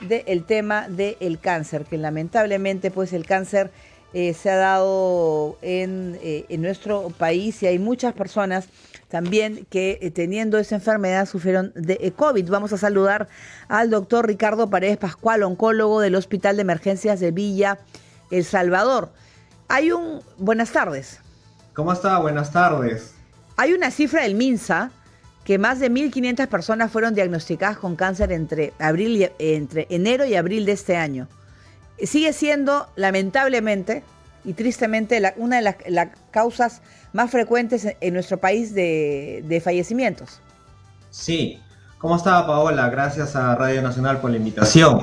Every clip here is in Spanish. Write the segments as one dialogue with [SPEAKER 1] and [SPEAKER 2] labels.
[SPEAKER 1] del tema del cáncer, que lamentablemente pues el cáncer se ha dado en nuestro país y hay muchas personas también que teniendo esa enfermedad sufrieron de COVID. Vamos a saludar al doctor Ricardo Paredes Pascual, oncólogo del Hospital de Emergencias de Villa El Salvador. Buenas tardes.
[SPEAKER 2] ¿Cómo está? Buenas tardes.
[SPEAKER 1] Hay una cifra del MINSA que más de 1.500 personas fueron diagnosticadas con cáncer entre enero y abril de este año. Sigue siendo, lamentablemente y tristemente, una de las causas más frecuentes en nuestro país de fallecimientos.
[SPEAKER 2] Sí. ¿Cómo está, Paola? Gracias a Radio Nacional por la invitación.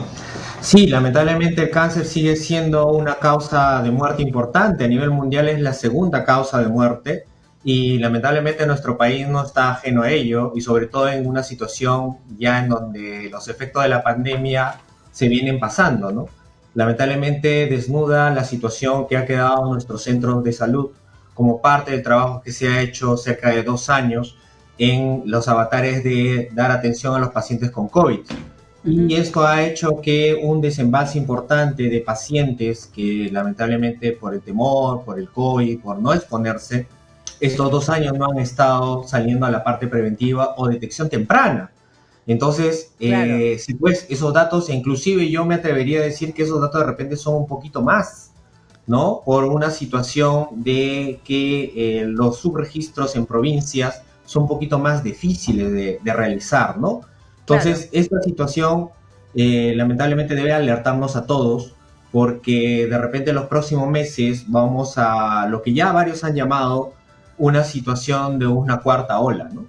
[SPEAKER 2] Sí, lamentablemente el cáncer sigue siendo una causa de muerte importante. A nivel mundial es la segunda causa de muerte y lamentablemente nuestro país no está ajeno a ello y sobre todo en una situación ya en donde los efectos de la pandemia se vienen pasando, ¿no? Lamentablemente desnuda la situación que ha quedado en nuestros centros de salud como parte del trabajo que se ha hecho cerca de 2 años en los avatares de dar atención a los pacientes con COVID. Y esto ha hecho que un desembalse importante de pacientes que lamentablemente por el temor, por el COVID, por no exponerse, estos 2 años no han estado saliendo a la parte preventiva o detección temprana. Entonces,
[SPEAKER 1] Claro.
[SPEAKER 2] si pues esos datos, inclusive yo me atrevería a decir que esos datos de repente son un poquito más, ¿no? Por una situación de que los subregistros en provincias son un poquito más difíciles de realizar, ¿no?
[SPEAKER 1] Claro.
[SPEAKER 2] Entonces, esta situación lamentablemente debe alertarnos a todos porque de repente en los próximos meses vamos a lo que ya varios han llamado una situación de una cuarta ola, ¿no?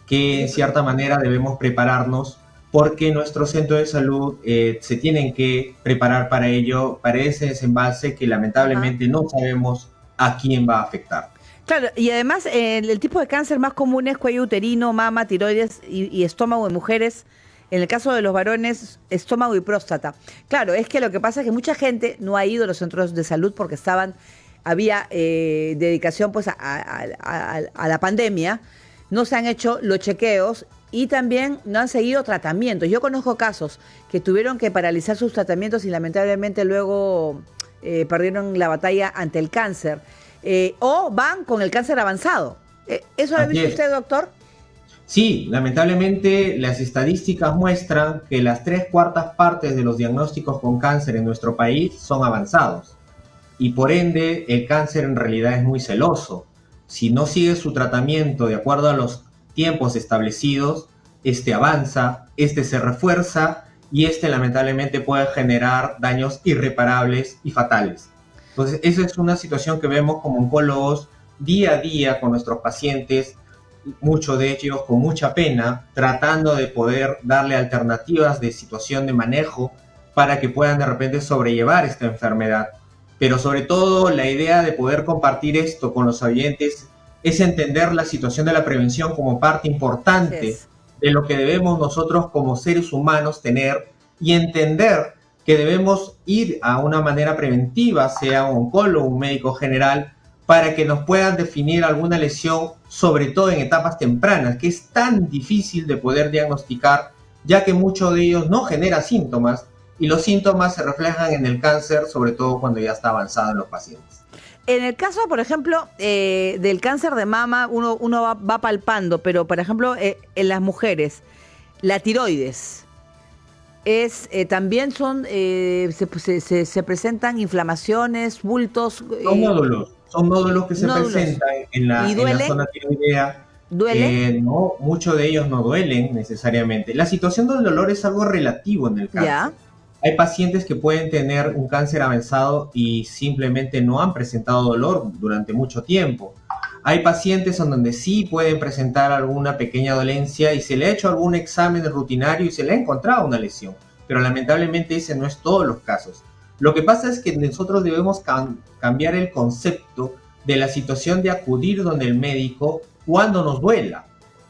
[SPEAKER 2] Que en cierta manera debemos prepararnos porque nuestros centros de salud se tienen que preparar para ello, para ese desembalse que
[SPEAKER 1] Ajá.
[SPEAKER 2] lamentablemente no sabemos a quién va a afectar.
[SPEAKER 1] Claro, y además el tipo de cáncer más común es cuello uterino, mama, tiroides y estómago en mujeres. En el caso de los varones, estómago y próstata. Claro, es que lo que pasa es que mucha gente no ha ido a los centros de salud porque había dedicación pues a la pandemia, no se han hecho los chequeos y también no han seguido tratamientos. Yo conozco casos que tuvieron que paralizar sus tratamientos y lamentablemente luego perdieron la batalla ante el cáncer. O van con el cáncer avanzado. ¿Eso lo ha
[SPEAKER 2] Así
[SPEAKER 1] visto
[SPEAKER 2] es.
[SPEAKER 1] usted, doctor?
[SPEAKER 2] Sí, lamentablemente las estadísticas muestran que las 3/4 partes de los diagnósticos con cáncer en nuestro país son avanzados y por ende el cáncer en realidad es muy celoso. Si no sigue su tratamiento de acuerdo a los tiempos establecidos, este avanza, este se refuerza y este lamentablemente puede generar daños irreparables y fatales. Entonces, esa es una situación que vemos como oncólogos día a día con nuestros pacientes, muchos de ellos con mucha pena, tratando de poder darle alternativas de situación de manejo para que puedan de repente sobrellevar esta enfermedad. Pero sobre todo la idea de poder compartir esto con los oyentes es entender la situación de la prevención como parte
[SPEAKER 1] Así
[SPEAKER 2] importante
[SPEAKER 1] es.
[SPEAKER 2] de lo que debemos nosotros como seres humanos tener y entender que debemos ir a una manera preventiva, sea un oncólogo, un médico general, para que nos puedan definir alguna lesión, sobre todo en etapas tempranas, que es tan difícil de poder diagnosticar, ya que muchos de ellos no generan síntomas y los síntomas se reflejan en el cáncer, sobre todo cuando ya está avanzado en los pacientes.
[SPEAKER 1] En el caso, por ejemplo, del cáncer de mama, uno va palpando, pero, por ejemplo, en las mujeres, la tiroides, también se presentan inflamaciones, bultos,
[SPEAKER 2] Son nódulos que se
[SPEAKER 1] nódulos.
[SPEAKER 2] presentan
[SPEAKER 1] ¿Y
[SPEAKER 2] en la
[SPEAKER 1] duelen?
[SPEAKER 2] zona tiroidea.
[SPEAKER 1] ¿Duele?
[SPEAKER 2] No, muchos de ellos no duelen necesariamente. La situación del dolor es algo relativo en el
[SPEAKER 1] Ya.
[SPEAKER 2] cáncer. Hay pacientes que pueden tener un cáncer avanzado y simplemente no han presentado dolor durante mucho tiempo. Hay pacientes en donde sí pueden presentar alguna pequeña dolencia y se le ha hecho algún examen rutinario y se le ha encontrado una lesión, pero lamentablemente ese no es todos los casos. Lo que pasa es que nosotros debemos cambiar el concepto de la situación de acudir donde el médico cuando nos duela.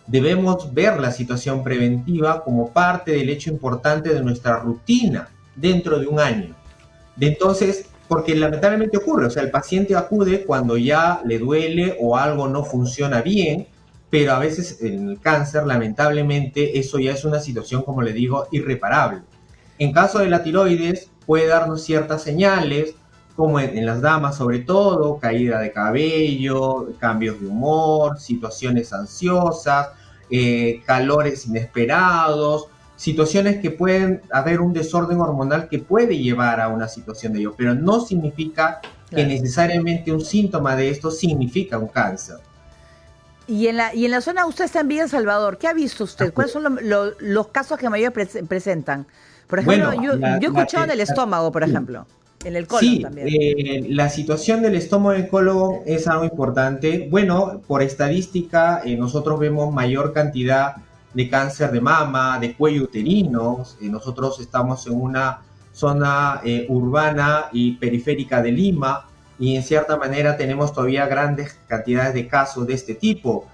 [SPEAKER 2] Debemos ver la situación preventiva como parte del hecho importante de nuestra rutina dentro de un año. Entonces, porque lamentablemente ocurre, o sea, el paciente acude cuando ya le duele o algo no funciona bien, pero a veces en el cáncer, lamentablemente, eso ya es una situación, como le digo, irreparable. En caso de la tiroides, puede darnos ciertas señales, como en las damas sobre todo, caída de cabello, cambios de humor, situaciones ansiosas, calores inesperados, situaciones que pueden haber un desorden hormonal que puede llevar a una situación de ello, pero no significa que
[SPEAKER 1] Claro.
[SPEAKER 2] necesariamente un síntoma de esto significa un cáncer.
[SPEAKER 1] Y en la zona, usted está en Villa El Salvador, ¿qué ha visto usted? ¿Cuáles son los casos que mayor presentan? Por ejemplo,
[SPEAKER 2] Bueno,
[SPEAKER 1] yo he escuchado en el estómago, por ejemplo, en el colon
[SPEAKER 2] sí,
[SPEAKER 1] también.
[SPEAKER 2] la situación del estómago y el colon es algo importante. Bueno, por estadística, nosotros vemos mayor cantidad de cáncer de mama, de cuello uterino. Nosotros estamos en una zona urbana y periférica de Lima y en cierta manera tenemos todavía grandes cantidades de casos de este tipo.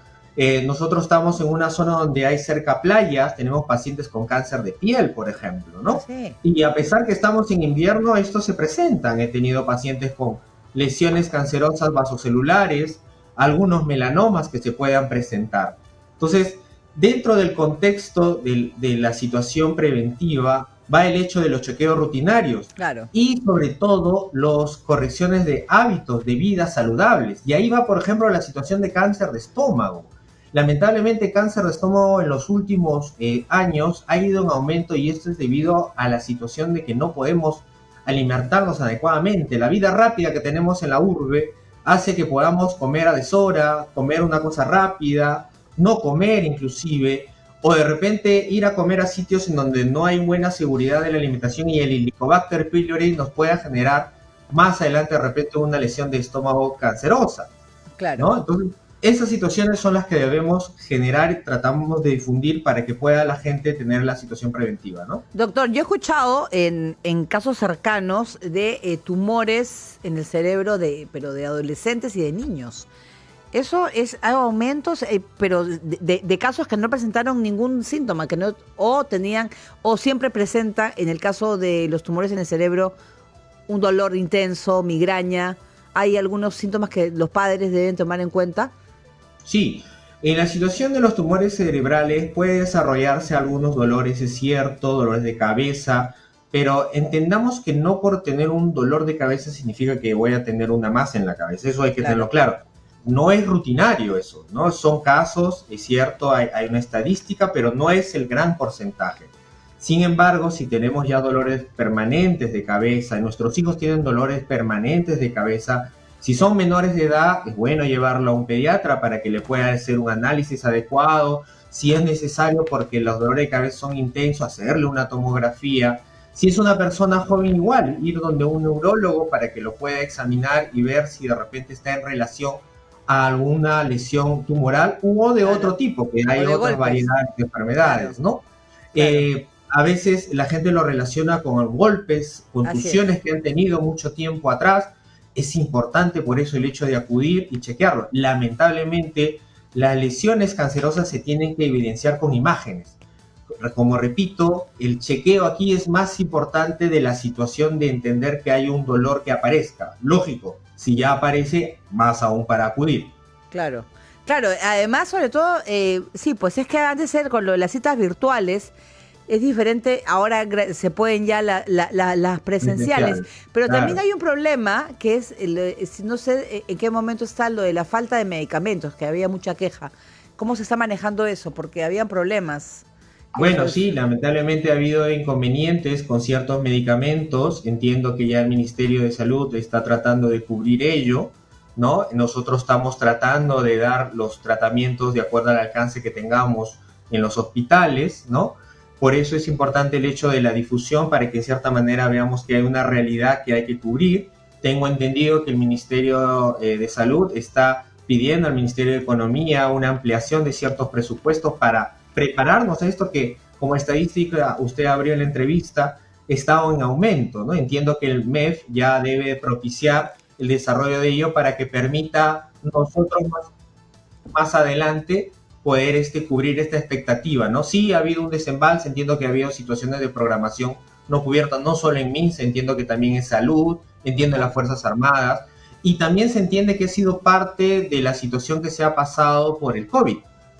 [SPEAKER 2] Nosotros estamos en una zona donde hay cerca playas, tenemos pacientes con cáncer de piel, por ejemplo,
[SPEAKER 1] Ah,
[SPEAKER 2] ¿no?
[SPEAKER 1] sí.
[SPEAKER 2] Y a pesar que estamos en invierno, estos se presentan. He tenido pacientes con lesiones cancerosas vasocelulares, algunos melanomas que se puedan presentar. Entonces, dentro del contexto de la situación preventiva, va el hecho de los chequeos rutinarios
[SPEAKER 1] Claro.
[SPEAKER 2] y sobre todo las correcciones de hábitos de vida saludables. Y ahí va, por ejemplo, la situación de cáncer de estómago. Lamentablemente, el cáncer de estómago en los últimos años ha ido en aumento y esto es debido a la situación de que no podemos alimentarnos adecuadamente. La vida rápida que tenemos en la urbe hace que podamos comer a deshora, comer una cosa rápida, no comer inclusive, o de repente ir a comer a sitios en donde no hay buena seguridad de la alimentación y el Helicobacter pylori nos pueda generar más adelante de repente una lesión de estómago cancerosa,
[SPEAKER 1] Claro.
[SPEAKER 2] ¿no? Entonces, esas situaciones son las que debemos generar y tratamos de difundir para que pueda la gente tener la situación preventiva, ¿no?
[SPEAKER 1] Doctor, yo he escuchado en casos cercanos de tumores en el cerebro pero de adolescentes y de niños. Eso hay aumentos, pero de casos que no presentaron ningún síntoma, que no, o tenían, o siempre presenta, en el caso de los tumores en el cerebro, un dolor intenso, migraña. ¿Hay algunos síntomas que los padres deben tomar en cuenta?
[SPEAKER 2] Sí, en la situación de los tumores cerebrales puede desarrollarse algunos dolores, es cierto, dolores de cabeza, pero entendamos que no por tener un dolor de cabeza significa que voy a tener una masa en la cabeza, eso hay que tenerlo claro. No es rutinario eso, ¿no? Son casos, es cierto, hay una estadística, pero no es el gran porcentaje. Sin embargo, si tenemos ya dolores permanentes de cabeza, y nuestros hijos tienen dolores permanentes de cabeza, si son menores de edad, es bueno llevarlo a un pediatra para que le pueda hacer un análisis adecuado. Si es necesario, porque los dolores de cabeza son intensos, hacerle una tomografía. Si es una persona joven, igual, ir donde un neurólogo para que lo pueda examinar y ver si de repente está en relación a alguna lesión tumoral o de otro tipo, que hay otras variedades de enfermedades, ¿no?
[SPEAKER 1] Claro.
[SPEAKER 2] A veces la gente lo relaciona con golpes, contusiones que han tenido mucho tiempo atrás. Es importante por eso el hecho de acudir y chequearlo. Lamentablemente, las lesiones cancerosas se tienen que evidenciar con imágenes. Como repito, el chequeo aquí es más importante de la situación de entender que hay un dolor que aparezca. Lógico, si ya aparece, más aún para acudir.
[SPEAKER 1] Claro, claro. Además, sobre todo, sí, pues es que antes de ser con lo de las citas virtuales, es diferente, ahora se pueden ya las presenciales, pero también hay un problema que es, no sé en qué momento está lo de la falta de medicamentos, que había mucha queja. ¿Cómo se está manejando eso? Porque habían problemas.
[SPEAKER 2] Bueno, sí, lamentablemente ha habido inconvenientes con ciertos medicamentos. Entiendo que ya el Ministerio de Salud está tratando de cubrir ello, ¿no? Nosotros estamos tratando de dar los tratamientos de acuerdo al alcance que tengamos en los hospitales, ¿no? Por eso es importante el hecho de la difusión para que en cierta manera veamos que hay una realidad que hay que cubrir. Tengo entendido que el Ministerio de Salud está pidiendo al Ministerio de Economía una ampliación de ciertos presupuestos para prepararnos a esto que, como estadística, usted abrió en la entrevista, está en aumento, ¿no? Entiendo que el MEF ya debe propiciar el desarrollo de ello para que permita nosotros más adelante poder cubrir esta expectativa, ¿no? Sí, ha habido un desembalse, entiendo que ha habido situaciones de programación no cubiertas, no solo en MINSA, entiendo que también en salud, entiendo en las Fuerzas Armadas, y también se entiende que ha sido parte de la situación que se ha pasado por el COVID.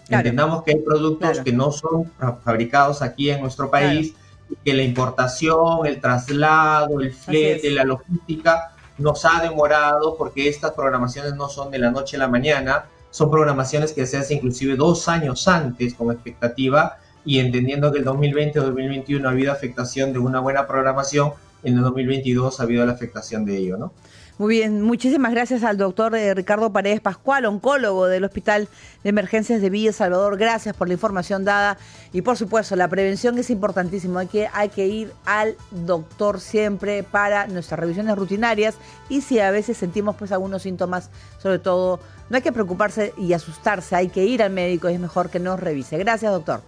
[SPEAKER 2] Entendamos que hay productos que no son fabricados aquí en nuestro país, que la importación, el traslado, el flete, la logística nos ha demorado porque estas programaciones no son de la noche a la mañana, son programaciones que se hacen inclusive 2 años antes con expectativa y entendiendo que el 2020-2021 ha habido afectación de una buena programación, en el 2022 ha habido la afectación de ello, ¿no?
[SPEAKER 1] Muy bien, muchísimas gracias al doctor Ricardo Paredes Pascual, oncólogo del Hospital de Emergencias de Villa Salvador. Gracias por la información dada y por supuesto la prevención es importantísimo. Hay que ir al doctor siempre para nuestras revisiones rutinarias y si a veces sentimos pues algunos síntomas, sobre todo no hay que preocuparse y asustarse, hay que ir al médico y es mejor que nos revise. Gracias, doctor.